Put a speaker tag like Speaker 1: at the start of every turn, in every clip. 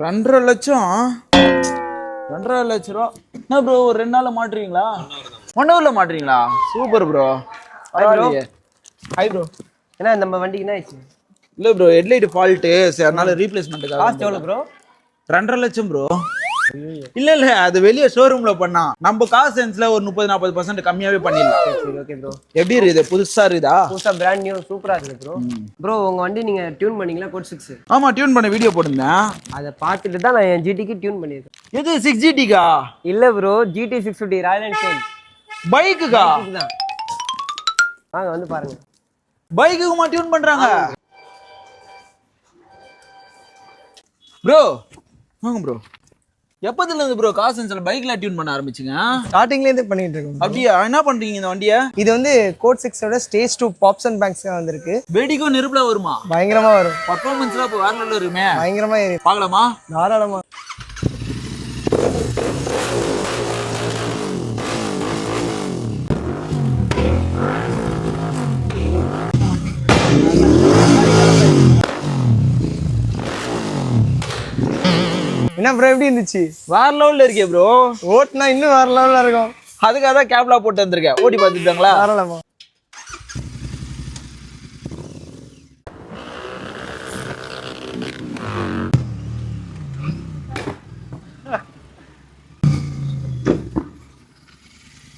Speaker 1: 2.5 லட்சம் 2.5 லட்சம் ரூபா என்ன ப்ரோ ஒரு 2 நாள்ல மாட்டுறீங்களா 1 ஹவர்ல மாட்டுறீங்களா சூப்பர் ப்ரோ ஹாய் ப்ரோ
Speaker 2: என்ன நம்ம வண்டிக்கு என்ன ஆச்சு
Speaker 1: இல்ல ப்ரோ ஹெட்லைட் ஃபால்ட் சரி அதனால ரீப்ளேஸ்மென்ட்காக
Speaker 2: காஸ்ட் எவ்வளவு ப்ரோ
Speaker 1: 2.5 லட்சம் ப்ரோ இல்ல அது வெளிய ஷோரூம்ல பண்ணா நம்ம கார் சென்ஸ்ல ஒரு 30-40% கம்மியாவே பண்ணிடலாம்
Speaker 2: சரி ஓகே ப்ரோ
Speaker 1: எப்படி இருக்குது புதுசா இருக்குதா
Speaker 2: புதுசா பிராண்ட் நியூ சூப்பரா இருக்கு ப்ரோ ப்ரோ உங்க வண்டி நீங்க டியூன் பண்ணீங்களா கோட் 6
Speaker 1: ஆமா டியூன் பண்ண வீடியோ போட்டுருந்தேன்
Speaker 2: அதை பார்த்துட்டு தான் நான் என் ஜிடிக்கு டியூன் பண்ணியிருக்கேன்
Speaker 1: எது 6GT-கா
Speaker 2: இல்ல ப்ரோ GT 650 ராயல் என்ஃபீல்ட்
Speaker 1: பைக்குக்கா
Speaker 2: தான் வாங்க வந்து பாருங்க
Speaker 1: பைக்குக்குமா டியூன் பண்றாங்க ப்ரோ வாங்க ப்ரோ எப்பத்துல இருந்து ப்ரோ கார் சென்ஸ்ல பைக்ல டியூன் பண்ண ஆரம்பிச்சீங்க
Speaker 3: ஸ்டார்டிங்ல இருந்தே பண்ணிட்டு இருக்கோம்
Speaker 1: அப்படியா என்ன பண்றீங்க இந்த வண்டியை
Speaker 3: இது வந்து கோட் 6 ஓட ஸ்டேஜ் 2 பாப்ஸ் அண்ட் பேங்க்ஸ் வந்திருக்கு
Speaker 1: வெடிக்கும் நெருப்புல வருமா
Speaker 3: பயங்கரமா வரும்
Speaker 1: பர்ஃபார்மன்ஸ்ல இப்போ வேற லெவல்ல இருக்குமே
Speaker 3: பயங்கரமா ஏறி
Speaker 1: பார்க்கலாமா
Speaker 3: தாராளமா என்ன ப்ரோ எப்படி இருந்துச்சு
Speaker 1: வேற லெவல்ல இருக்கே ப்ரோ
Speaker 3: ஓட்டுனா இன்னும் வேற லெவல்ல இருக்கும்
Speaker 1: அதுக்காக தான் கேப்லா போட்டு வந்திருக்கேன் ஓடி பார்த்துட்டாங்களா
Speaker 3: தாராளமா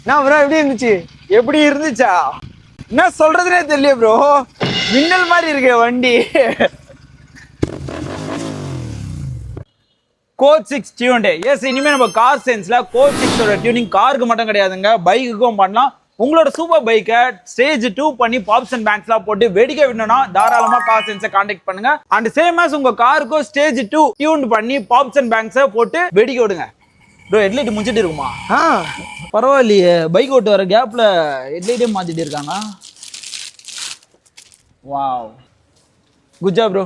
Speaker 3: என்ன ப்ரோ எப்படி இருந்துச்சு
Speaker 1: எப்படி இருந்துச்சா என்ன சொல்றதுனே தெரியல ப்ரோ மின்னல் மாதிரி இருக்கே வண்டி கோட் 6 டியூன்டு எஸ் இனிமே நம்ம கார் சென்ஸ்ல கோட் 6 ஓட டியூனிங் காருக்கு மட்டும் கிடையாதுங்க பைக்குக்கும் பண்ணலாம் உங்களோட சூப்பர் பைக்கை ஸ்டேஜ் 2 பண்ணி பாப்ஸ் அண்ட் பேங்க்ஸ்லாம் போட்டு வெடிக்க விடணும்னா தாராளமா கார் சென்ஸை கான்டாக்ட் பண்ணுங்க அண்ட் சேம் ஆஸ் உங்க காருக்கும் ஸ்டேஜ் 2 டியூன் பண்ணி பாப்ஸ் அண்ட் பேங்க்ஸை போட்டு வெடிக்க விடுங்க ப்ரோ ஹெட்லைட் முடிச்சிட்டு இருக்குமா பரவாயில்லையே பைக் ஓட்டு வர கேப்ல ஹெட்லைட்டே மாத்திட்டு இருக்காங்க வாவ் குட் ஜாப் ப்ரோ